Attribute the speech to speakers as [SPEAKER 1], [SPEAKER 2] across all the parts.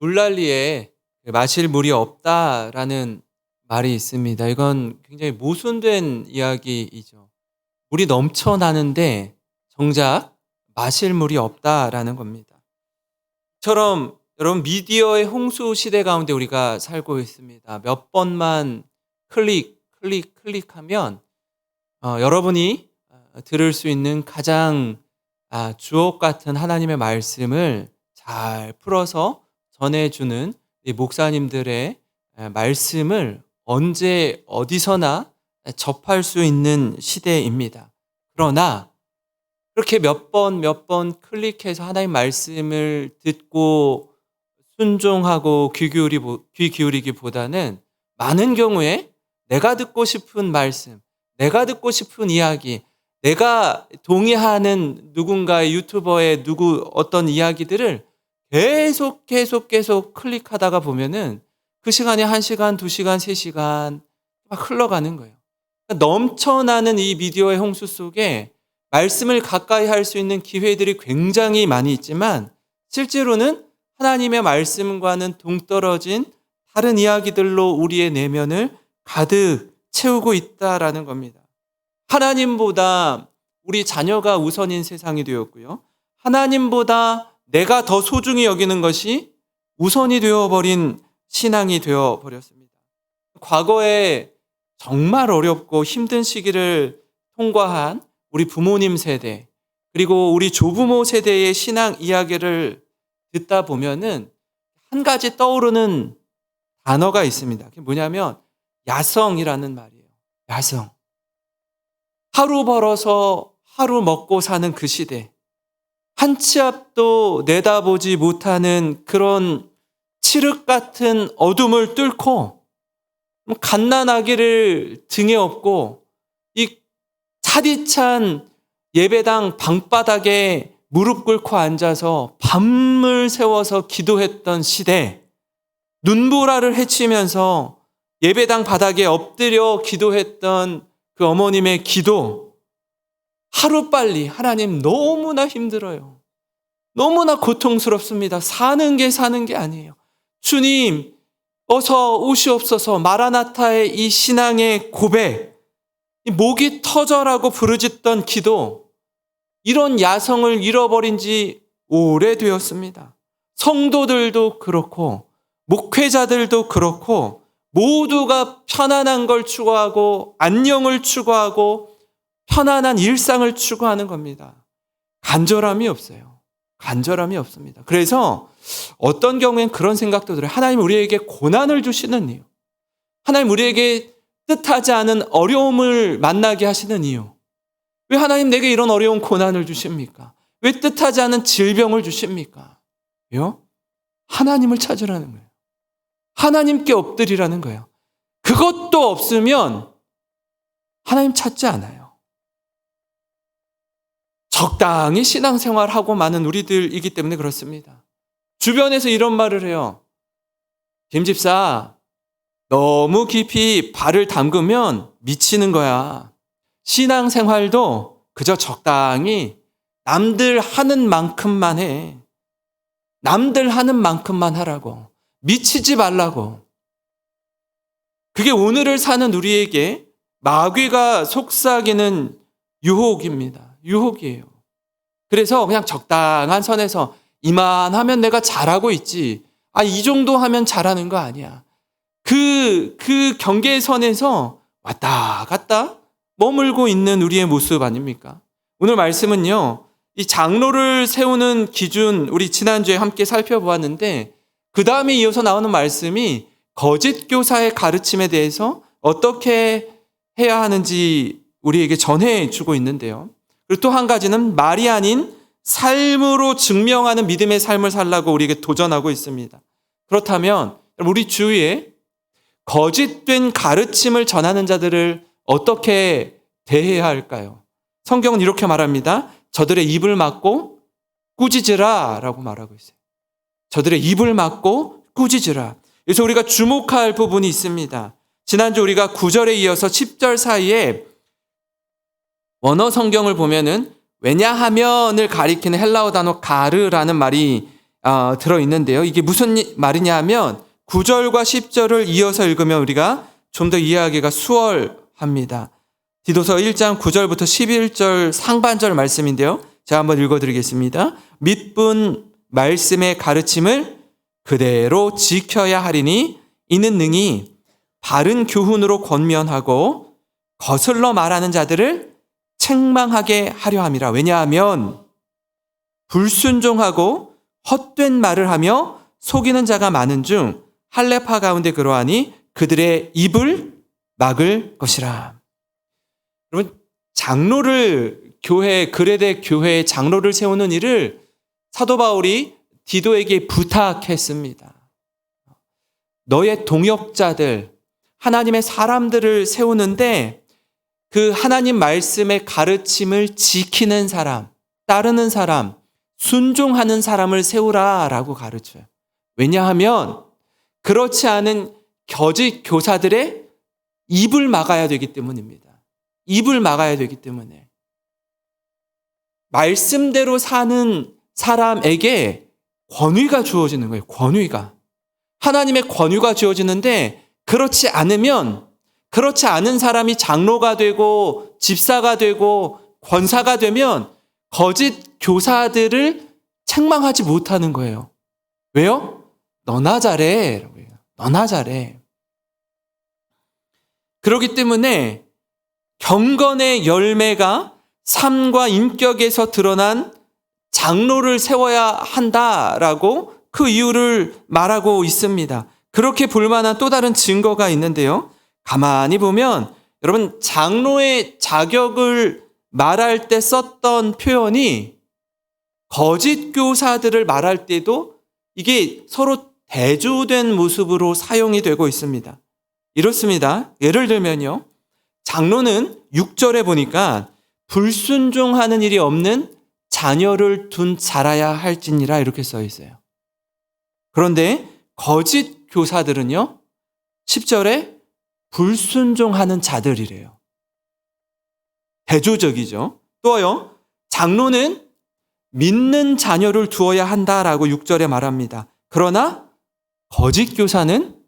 [SPEAKER 1] 물난리에 마실 물이 없다라는 말이 있습니다. 이건 굉장히 모순된 이야기이죠. 물이 넘쳐나는데 정작 마실 물이 없다라는 겁니다. 처럼 여러분 미디어의 홍수 시대 가운데 우리가 살고 있습니다. 몇 번만 클릭하면 여러분이 들을 수 있는 가장 주옥 같은 하나님의 말씀을 잘 풀어서 전해주는 이 목사님들의 말씀을 언제 어디서나 접할 수 있는 시대입니다. 그러나 그렇게 몇 번 클릭해서 하나님 말씀을 듣고 순종하고 귀 기울이기보다는 많은 경우에 내가 듣고 싶은 말씀, 내가 듣고 싶은 이야기, 내가 동의하는 누군가의 유튜버의 어떤 이야기들을 계속 클릭하다가 보면은 그 시간에 1시간, 2시간, 3시간 막 흘러가는 거예요. 그러니까 넘쳐나는 이 미디어의 홍수 속에 말씀을 가까이 할 수 있는 기회들이 굉장히 많이 있지만 실제로는 하나님의 말씀과는 동떨어진 다른 이야기들로 우리의 내면을 가득 채우고 있다라는 겁니다. 하나님보다 우리 자녀가 우선인 세상이 되었고요. 하나님보다 내가 더 소중히 여기는 것이 우선이 되어버린 신앙이 되어버렸습니다. 과거에 정말 어렵고 힘든 시기를 통과한 우리 부모님 세대, 그리고 우리 조부모 세대의 신앙 이야기를 듣다 보면은 한 가지 떠오르는 단어가 있습니다. 그게 뭐냐면 야성이라는 말이에요. 야성. 하루 벌어서 하루 먹고 사는 그 시대. 한 치 앞도 내다보지 못하는 그런 칠흑 같은 어둠을 뚫고 갓난아기를 등에 업고 이 차디찬 예배당 방바닥에 무릎 꿇고 앉아서 밤을 새워서 기도했던 시대, 눈보라를 헤치면서 예배당 바닥에 엎드려 기도했던 그 어머님의 기도, 하루빨리 하나님 너무나 힘들어요. 너무나 고통스럽습니다. 사는 게 아니에요. 주님 어서 오시옵소서. 마라나타의 이 신앙의 고백, 이 목이 터져라고 부르짖던 기도, 이런 야성을 잃어버린 지 오래되었습니다. 성도들도 그렇고 목회자들도 그렇고 모두가 편안한 걸 추구하고 안녕을 추구하고 편안한 일상을 추구하는 겁니다. 간절함이 없어요. 간절함이 없습니다. 그래서 어떤 경우엔 그런 생각도 들어요. 하나님 우리에게 고난을 주시는 이유, 하나님 우리에게 뜻하지 않은 어려움을 만나게 하시는 이유, 왜 하나님 내게 이런 어려운 고난을 주십니까? 왜 뜻하지 않은 질병을 주십니까? 왜요? 하나님을 찾으라는 거예요. 하나님께 엎드리라는 거예요. 그것도 없으면 하나님 찾지 않아요. 적당히 신앙생활하고 많은 우리들이기 때문에 그렇습니다. 주변에서 이런 말을 해요. 김 집사, 너무 깊이 발을 담그면 미치는 거야. 신앙생활도 그저 적당히 남들 하는 만큼만 해. 남들 하는 만큼만 하라고. 미치지 말라고. 그게 오늘을 사는 우리에게 마귀가 속삭이는 유혹입니다. 유혹이에요. 그래서 그냥 적당한 선에서 이만하면 내가 잘하고 있지. 이 정도 하면 잘하는 거 아니야. 그 경계선에서 왔다 갔다 머물고 있는 우리의 모습 아닙니까? 오늘 말씀은요, 이 장로를 세우는 기준, 우리 지난주에 함께 살펴보았는데, 그 다음에 이어서 나오는 말씀이 거짓 교사의 가르침에 대해서 어떻게 해야 하는지 우리에게 전해주고 있는데요. 그리고 또 한 가지는 말이 아닌 삶으로 증명하는 믿음의 삶을 살라고 우리에게 도전하고 있습니다. 그렇다면 우리 주위에 거짓된 가르침을 전하는 자들을 어떻게 대해야 할까요? 성경은 이렇게 말합니다. 저들의 입을 막고 꾸짖으라 라고 말하고 있어요. 저들의 입을 막고 꾸짖으라. 그래서 우리가 주목할 부분이 있습니다. 지난주 우리가 9절에 이어서 10절 사이에 원어 성경을 보면은 왜냐하면을 가리키는 헬라어 단어 가르라는 말이 들어있는데요. 이게 무슨 말이냐 하면 9절과 10절을 이어서 읽으면 우리가 좀 더 이해하기가 수월합니다. 디도서 1장 9절부터 11절 상반절 말씀인데요. 제가 한번 읽어드리겠습니다. 믿분 말씀의 가르침을 그대로 지켜야 하리니 이는 능히 바른 교훈으로 권면하고 거슬러 말하는 자들을 책망하게 하려 함이라. 왜냐하면 불순종하고 헛된 말을 하며 속이는 자가 많은 중 할례파 가운데 그러하니 그들의 입을 막을 것이라. 여러분, 장로를 그레데 교회에 장로를 세우는 일을 사도 바울이 디도에게 부탁했습니다. 너의 동역자들, 하나님의 사람들을 세우는데 그 하나님 말씀의 가르침을 지키는 사람, 따르는 사람, 순종하는 사람을 세우라라고 가르쳐요. 왜냐하면 그렇지 않은 거짓 교사들의 입을 막아야 되기 때문입니다. 입을 막아야 되기 때문에. 말씀대로 사는 사람에게 권위가 주어지는 거예요. 권위가. 하나님의 권위가 주어지는데 그렇지 않으면, 그렇지 않은 사람이 장로가 되고 집사가 되고 권사가 되면 거짓 교사들을 책망하지 못하는 거예요. 왜요? 너나 잘해. 너나 잘해. 그렇기 때문에 경건의 열매가 삶과 인격에서 드러난 장로를 세워야 한다라고 그 이유를 말하고 있습니다. 그렇게 볼 만한 또 다른 증거가 있는데요. 가만히 보면 여러분, 장로의 자격을 말할 때 썼던 표현이 거짓 교사들을 말할 때도 이게 서로 대조된 모습으로 사용이 되고 있습니다. 이렇습니다. 예를 들면요. 장로는 6절에 보니까 불순종하는 일이 없는 자녀를 둔 자라야 할지니라 이렇게 써 있어요. 그런데 거짓 교사들은요. 10절에 불순종하는 자들이래요. 대조적이죠. 또요. 장로는 믿는 자녀를 두어야 한다라고 6절에 말합니다. 그러나 거짓 교사는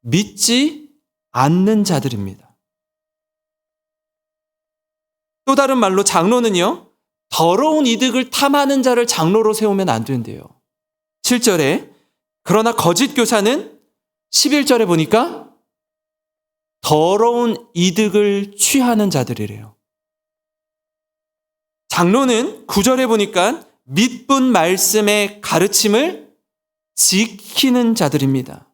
[SPEAKER 1] 믿지 않는 자들입니다. 또 다른 말로 장로는요. 더러운 이득을 탐하는 자를 장로로 세우면 안 된대요. 7절에 그러나 거짓 교사는 11절에 보니까 더러운 이득을 취하는 자들이래요. 장로는 9절에 보니까 믿분 말씀의 가르침을 지키는 자들입니다.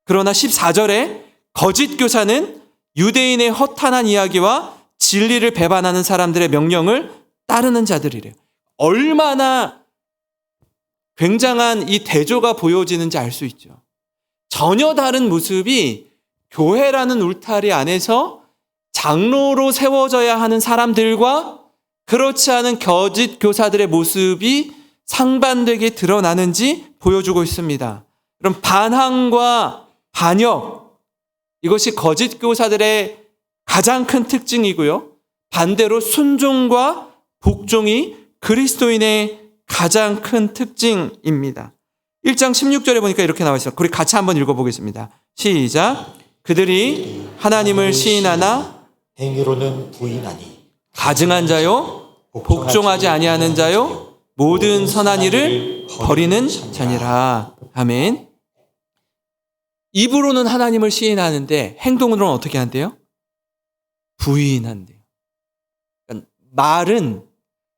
[SPEAKER 1] 그러나 14절에 거짓 교사는 유대인의 허탄한 이야기와 진리를 배반하는 사람들의 명령을 따르는 자들이래요. 얼마나 굉장한 이 대조가 보여지는지 알 수 있죠. 전혀 다른 모습이 교회라는 울타리 안에서 장로로 세워져야 하는 사람들과 그렇지 않은 거짓 교사들의 모습이 상반되게 드러나는지 보여주고 있습니다. 그럼 반항과 반역, 이것이 거짓 교사들의 가장 큰 특징이고요. 반대로 순종과 복종이 그리스도인의 가장 큰 특징입니다. 1장 16절에 보니까 이렇게 나와 있어요. 우리 같이 한번 읽어보겠습니다. 시작. 그들이 하나님을 시인하나
[SPEAKER 2] 행위로는 부인하니
[SPEAKER 1] 가증한 자요 복종하지 아니하는 자요 모든 선한 일을 버리는 자니라. 아멘. 입으로는 하나님을 시인하는데 행동으로는 어떻게 한대요? 부인한대요. 그러니까 말은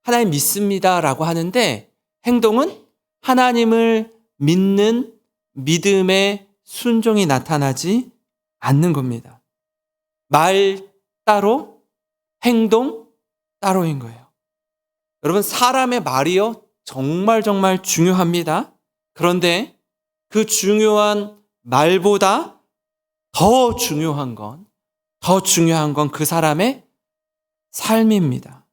[SPEAKER 1] 하나님 믿습니다라고 하는데 행동은 하나님을 믿는 믿음의 순종이 나타나지 않는 겁니다. 말 따로, 행동 따로인 거예요. 여러분, 사람의 말이요, 정말 중요합니다. 그런데 그 중요한 말보다 더 중요한 건 그 사람의 삶입니다.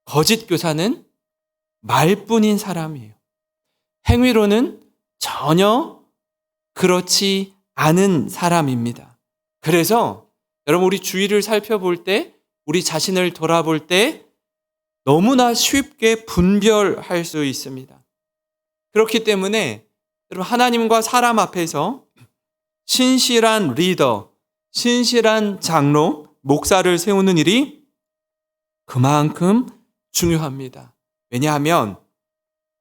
[SPEAKER 1] 거짓 교사는 말뿐인 사람이에요. 행위로는 전혀 그렇지 않은 사람입니다. 그래서 여러분, 우리 주위를 살펴볼 때, 우리 자신을 돌아볼 때 너무나 쉽게 분별할 수 있습니다. 그렇기 때문에 여러분 하나님과 사람 앞에서 신실한 리더, 신실한 장로, 목사를 세우는 일이 그만큼 중요합니다. 왜냐하면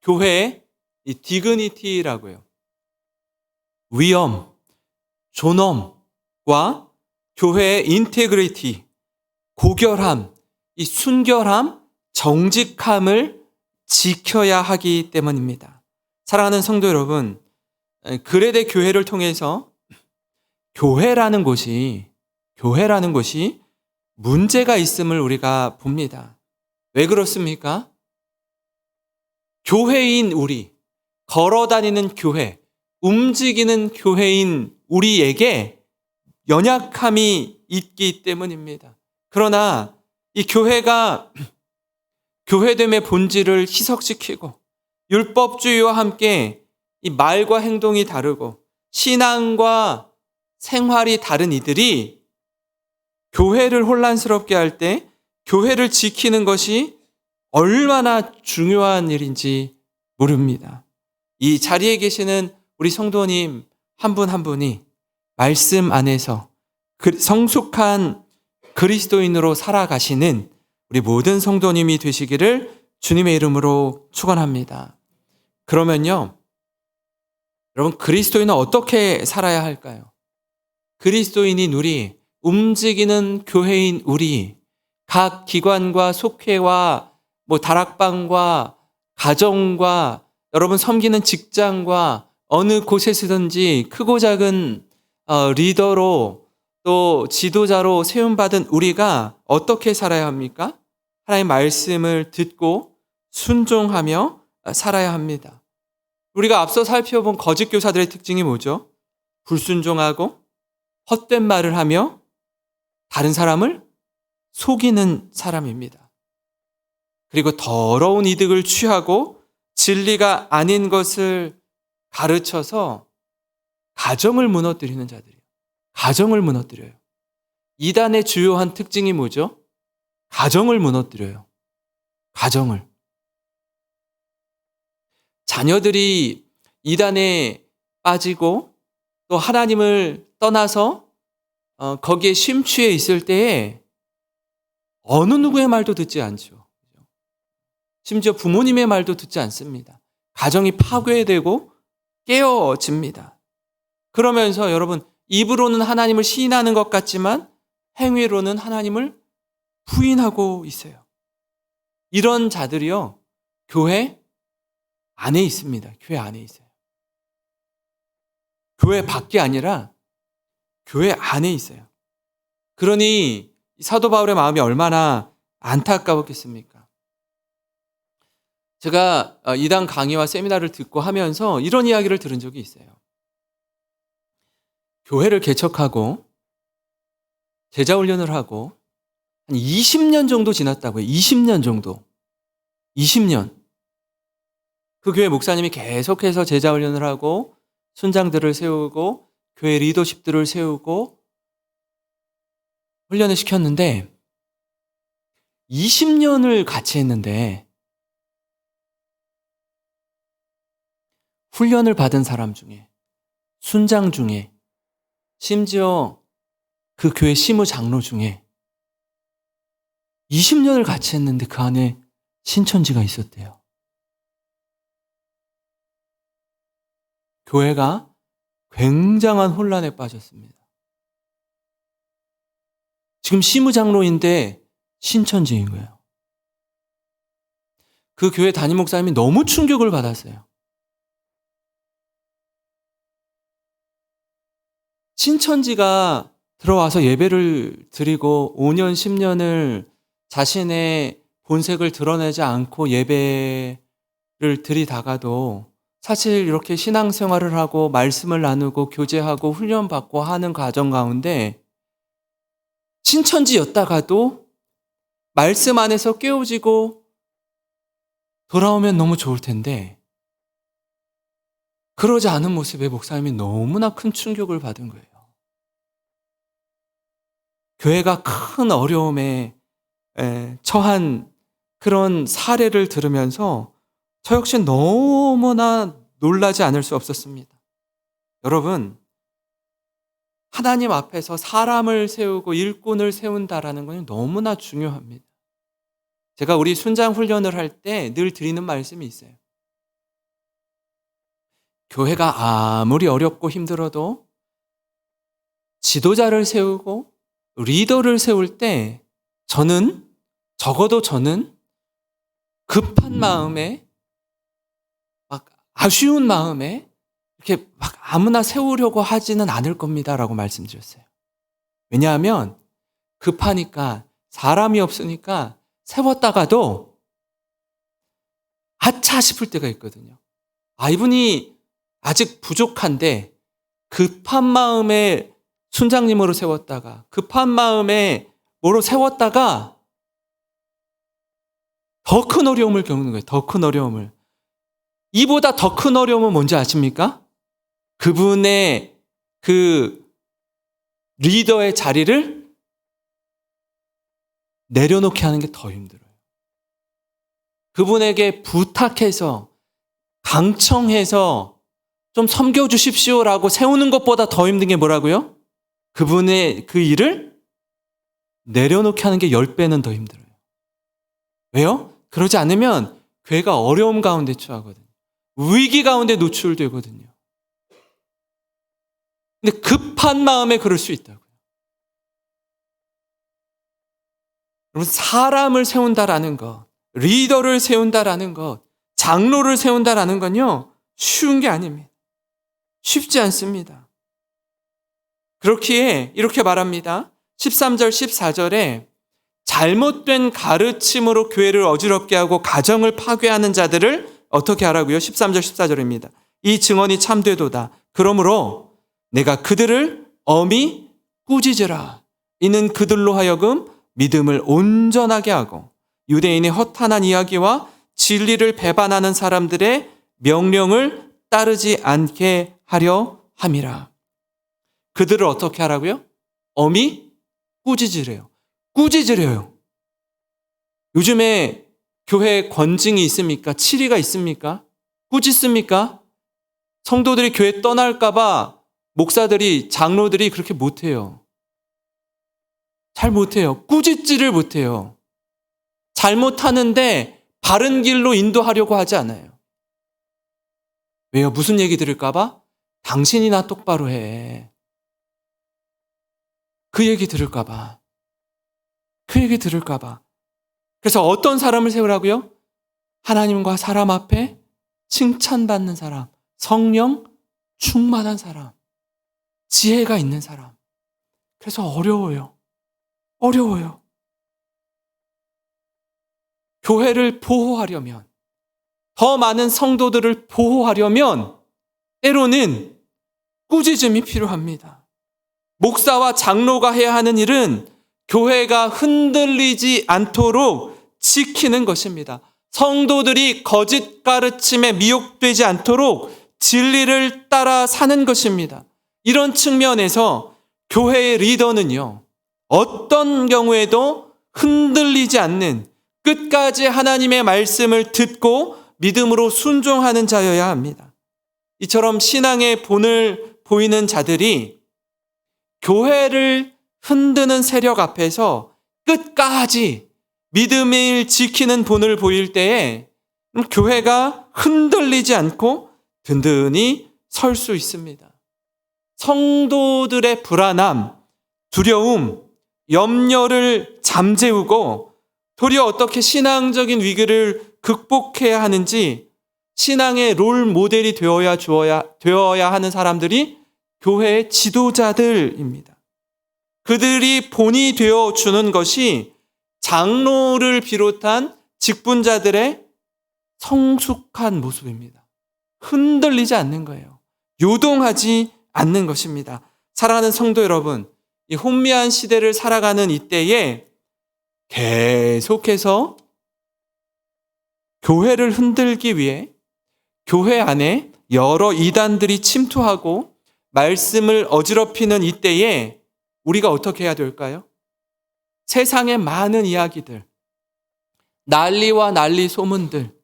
[SPEAKER 1] 교회의 이 디그니티라고 해요. 위엄, 존엄과 교회의 인테그리티, 고결함, 이 순결함, 정직함을 지켜야 하기 때문입니다. 사랑하는 성도 여러분, 그레데 교회를 통해서 교회라는 곳이 문제가 있음을 우리가 봅니다. 왜 그렇습니까? 교회인 우리, 걸어다니는 교회, 움직이는 교회인 우리에게 연약함이 있기 때문입니다. 그러나 이 교회가 교회됨의 본질을 희석시키고 율법주의와 함께 이 말과 행동이 다르고 신앙과 생활이 다른 이들이 교회를 혼란스럽게 할 때 교회를 지키는 것이 얼마나 중요한 일인지 모릅니다. 이 자리에 계시는 우리 성도님 한 분 한 분이 말씀 안에서 성숙한 그리스도인으로 살아가시는 우리 모든 성도님이 되시기를 주님의 이름으로 축원합니다. 그러면요, 여러분 그리스도인은 어떻게 살아야 할까요? 그리스도인인 우리, 움직이는 교회인 우리, 각 기관과 속회와 다락방과 가정과 여러분 섬기는 직장과 어느 곳에서든지 크고 작은 리더로 또 지도자로 세움받은 우리가 어떻게 살아야 합니까? 하나님의 말씀을 듣고 순종하며 살아야 합니다. 우리가 앞서 살펴본 거짓 교사들의 특징이 뭐죠? 불순종하고 헛된 말을 하며 다른 사람을 속이는 사람입니다. 그리고 더러운 이득을 취하고 진리가 아닌 것을 가르쳐서 가정을 무너뜨리는 자들이에요. 가정을 무너뜨려요. 이단의 주요한 특징이 뭐죠? 가정을 무너뜨려요. 가정을. 자녀들이 이단에 빠지고 또 하나님을 떠나서 거기에 심취해 있을 때에 어느 누구의 말도 듣지 않죠. 심지어 부모님의 말도 듣지 않습니다. 가정이 파괴되고 깨어집니다. 그러면서 여러분 입으로는 하나님을 시인하는 것 같지만 행위로는 하나님을 부인하고 있어요. 이런 자들이요, 교회 안에 있습니다. 교회 안에 있어요. 교회 밖이 아니라 교회 안에 있어요. 그러니 사도 바울의 마음이 얼마나 안타까웠겠습니까? 제가 이단 강의와 세미나를 듣고 하면서 이런 이야기를 들은 적이 있어요. 교회를 개척하고 제자 훈련을 하고 한 20년 정도 지났다고요. 20년 정도. 20년. 그 교회 목사님이 계속해서 제자 훈련을 하고 순장들을 세우고 교회 리더십들을 세우고 훈련을 시켰는데 20년을 같이 했는데 훈련을 받은 사람 중에 순장 중에 심지어 그 교회 시무 장로 중에 20년을 같이 했는데 그 안에 신천지가 있었대요. 교회가 굉장한 혼란에 빠졌습니다. 지금 시무 장로인데 신천지인 거예요. 그 교회 담임 목사님이 너무 충격을 받았어요. 신천지가 들어와서 예배를 드리고 5년, 10년을 자신의 본색을 드러내지 않고 예배를 드리다가도 사실 이렇게 신앙생활을 하고 말씀을 나누고 교제하고 훈련받고 하는 과정 가운데 신천지였다가도 말씀 안에서 깨어지고 돌아오면 너무 좋을 텐데 그러지 않은 모습에 목사님이 너무나 큰 충격을 받은 거예요. 교회가 큰 어려움에 처한 그런 사례를 들으면서 저 역시 너무나 놀라지 않을 수 없었습니다. 여러분, 하나님 앞에서 사람을 세우고 일꾼을 세운다라는 건 너무나 중요합니다. 제가 우리 순장 훈련을 할 때 늘 드리는 말씀이 있어요. 교회가 아무리 어렵고 힘들어도 지도자를 세우고 리더를 세울 때 적어도 저는 급한 마음에 막 아쉬운 마음에 이렇게 막 아무나 세우려고 하지는 않을 겁니다라고 말씀드렸어요. 왜냐하면 급하니까 사람이 없으니까 세웠다가도 아차 싶을 때가 있거든요. 이분이 아직 부족한데 급한 마음에 순장님으로 세웠다가 급한 마음에 뭐로 세웠다가 더 큰 어려움을 겪는 거예요. 더 큰 어려움을. 이보다 더 큰 어려움은 뭔지 아십니까? 그분의 그 리더의 자리를 내려놓게 하는 게 더 힘들어요. 그분에게 부탁해서 강청해서 좀 섬겨주십시오라고 세우는 것보다 더 힘든 게 뭐라고요? 그분의 그 일을 내려놓게 하는 게 10배는 더 힘들어요. 왜요? 그러지 않으면 교회가 어려움 가운데 처하거든요. 위기 가운데 노출되거든요. 근데 급한 마음에 그럴 수 있다고요. 여러분, 사람을 세운다라는 것, 리더를 세운다라는 것, 장로를 세운다라는 건요, 쉬운 게 아닙니다. 쉽지 않습니다. 그렇기에 이렇게 말합니다. 13절, 14절에 잘못된 가르침으로 교회를 어지럽게 하고 가정을 파괴하는 자들을 어떻게 하라고요? 13절, 14절입니다. 이 증언이 참되도다. 그러므로 내가 그들을 엄히 꾸짖으라. 이는 그들로 하여금 믿음을 온전하게 하고 유대인의 허탄한 이야기와 진리를 배반하는 사람들의 명령을 따르지 않게 하려 함이라. 그들을 어떻게 하라고요? 엄히 꾸짖으래요. 꾸짖으래요. 요즘에 교회에 권징이 있습니까? 치리가 있습니까? 꾸짖습니까? 성도들이 교회 떠날까봐 목사들이, 장로들이 그렇게 못해요. 잘 못해요. 꾸짖지를 못해요. 잘못하는데 바른 길로 인도하려고 하지 않아요. 왜요? 무슨 얘기 들을까봐? 당신이나 똑바로 해. 그 얘기 들을까봐. 그 얘기 들을까봐. 그래서 어떤 사람을 세우라고요? 하나님과 사람 앞에 칭찬받는 사람, 성령 충만한 사람, 지혜가 있는 사람. 그래서 어려워요. 어려워요. 교회를 보호하려면, 더 많은 성도들을 보호하려면 때로는 꾸짖음이 필요합니다. 목사와 장로가 해야 하는 일은 교회가 흔들리지 않도록 지키는 것입니다. 성도들이 거짓 가르침에 미혹되지 않도록 진리를 따라 사는 것입니다. 이런 측면에서 교회의 리더는요, 어떤 경우에도 흔들리지 않는 끝까지 하나님의 말씀을 듣고 믿음으로 순종하는 자여야 합니다. 이처럼 신앙의 본을 보이는 자들이 교회를 흔드는 세력 앞에서 끝까지 믿음을 지키는 본을 보일 때에 교회가 흔들리지 않고 든든히 설 수 있습니다. 성도들의 불안함, 두려움, 염려를 잠재우고 도리어 어떻게 신앙적인 위기를 극복해야 하는지 신앙의 롤 모델이 되어야 하는 사람들이 교회의 지도자들입니다. 그들이 본이 되어 주는 것이 장로를 비롯한 직분자들의 성숙한 모습입니다. 흔들리지 않는 거예요. 요동하지 않는 것입니다. 사랑하는 성도 여러분, 이 혼미한 시대를 살아가는 이때에 계속해서 교회를 흔들기 위해 교회 안에 여러 이단들이 침투하고 말씀을 어지럽히는 이때에 우리가 어떻게 해야 될까요? 세상의 많은 이야기들, 난리와 난리 소문들,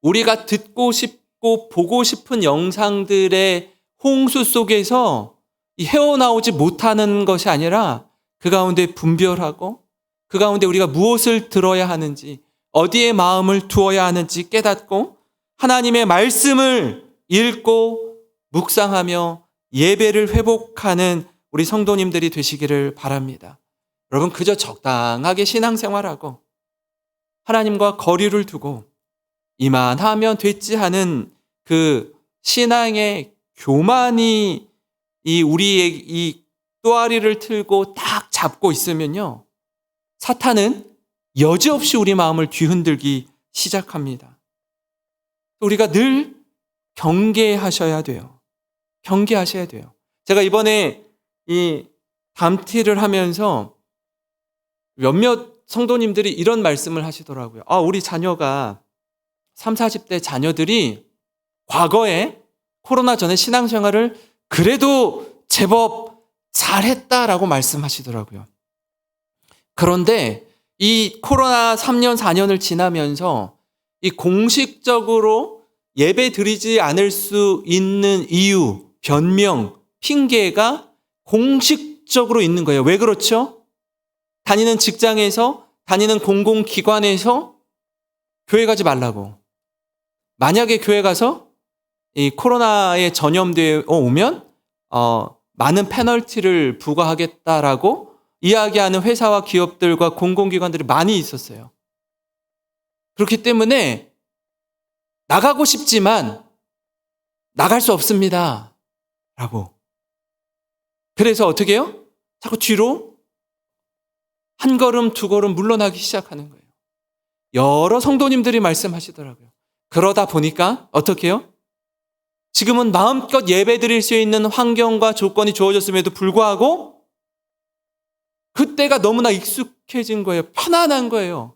[SPEAKER 1] 우리가 듣고 싶고 보고 싶은 영상들의 홍수 속에서 헤어나오지 못하는 것이 아니라 그 가운데 분별하고 그 가운데 우리가 무엇을 들어야 하는지, 어디에 마음을 두어야 하는지 깨닫고 하나님의 말씀을 읽고 묵상하며 예배를 회복하는 우리 성도님들이 되시기를 바랍니다. 여러분, 그저 적당하게 신앙생활하고 하나님과 거리를 두고 이만하면 됐지 하는 그 신앙의 교만이 우리의 이 또아리를 틀고 딱 잡고 있으면요, 사탄은 여지없이 우리 마음을 뒤흔들기 시작합니다. 우리가 늘 경계하셔야 돼요. 경계하셔야 돼요. 제가 이번에 이 담티를 하면서 몇몇 성도님들이 이런 말씀을 하시더라고요. 우리 자녀가 30, 40대 자녀들이 과거에 코로나 전에 신앙생활을 그래도 제법 잘했다라고 말씀하시더라고요. 그런데 이 코로나 3년, 4년을 지나면서 이 공식적으로 예배 드리지 않을 수 있는 이유, 변명, 핑계가 공식적으로 있는 거예요. 왜 그렇죠? 다니는 직장에서, 다니는 공공기관에서 교회 가지 말라고. 만약에 교회 가서 이 코로나에 전염되어 오면 많은 페널티를 부과하겠다라고 이야기하는 회사와 기업들과 공공기관들이 많이 있었어요. 그렇기 때문에 나가고 싶지만 나갈 수 없습니다. 라고. 그래서 어떻게 해요? 자꾸 뒤로 한 걸음, 두 걸음 물러나기 시작하는 거예요. 여러 성도님들이 말씀하시더라고요. 그러다 보니까 어떻게 해요? 지금은 마음껏 예배 드릴 수 있는 환경과 조건이 주어졌음에도 불구하고 그때가 너무나 익숙해진 거예요. 편안한 거예요.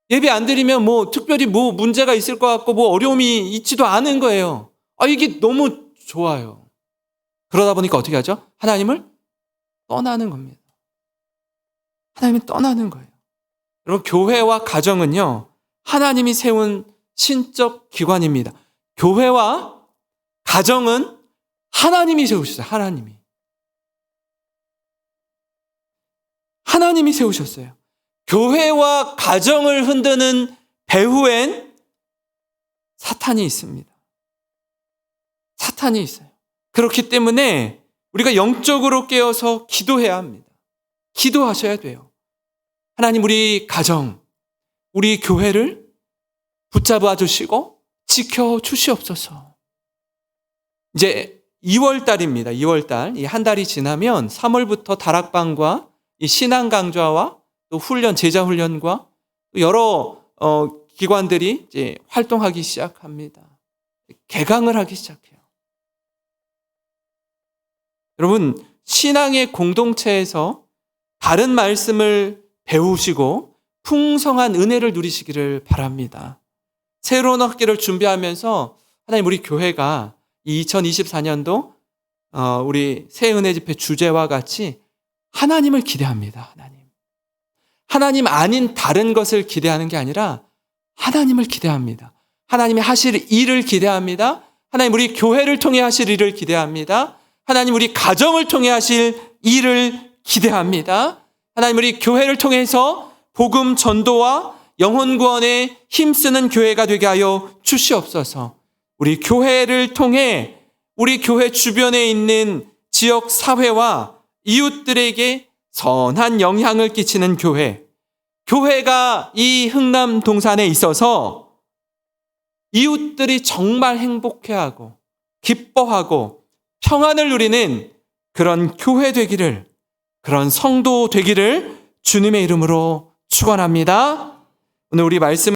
[SPEAKER 1] 예배 안 드리면 특별히 문제가 있을 것 같고 어려움이 있지도 않은 거예요. 이게 너무 좋아요. 그러다 보니까 어떻게 하죠? 하나님을 떠나는 겁니다. 하나님을 떠나는 거예요. 여러분, 교회와 가정은요, 하나님이 세운 신적 기관입니다. 교회와 가정은 하나님이 세우셨어요. 하나님이 세우셨어요. 교회와 가정을 흔드는 배후엔 사탄이 있습니다. 사탄이 있어요. 그렇기 때문에 우리가 영적으로 깨어서 기도해야 합니다. 기도하셔야 돼요. 하나님, 우리 가정, 우리 교회를 붙잡아 주시고 지켜 주시옵소서. 이제 2월 달입니다. 2월 달. 이 한 달이 지나면 3월부터 다락방과 이 신앙 강좌와 또 훈련, 제자 훈련과 여러 기관들이 이제 활동하기 시작합니다. 개강을 하기 시작해요. 여러분, 신앙의 공동체에서 바른 말씀을 배우시고 풍성한 은혜를 누리시기를 바랍니다. 새로운 학기를 준비하면서 하나님, 우리 교회가 2024년도 우리 새 은혜 집회 주제와 같이 하나님을 기대합니다. 하나님 아닌 다른 것을 기대하는 게 아니라 하나님을 기대합니다. 하나님이 하실 일을 기대합니다. 하나님, 우리 교회를 통해 하실 일을 기대합니다. 하나님, 우리 가정을 통해 하실 일을 기대합니다. 하나님, 우리 교회를 통해서 복음 전도와 영혼 구원에 힘쓰는 교회가 되게 하여 주시옵소서. 우리 교회를 통해 우리 교회 주변에 있는 지역 사회와 이웃들에게 선한 영향을 끼치는 교회가 이 흥남 동산에 있어서 이웃들이 정말 행복해하고 기뻐하고 평안을 누리는 그런 교회 되기를, 그런 성도 되기를 주님의 이름으로 축원합니다. 오늘 우리 말씀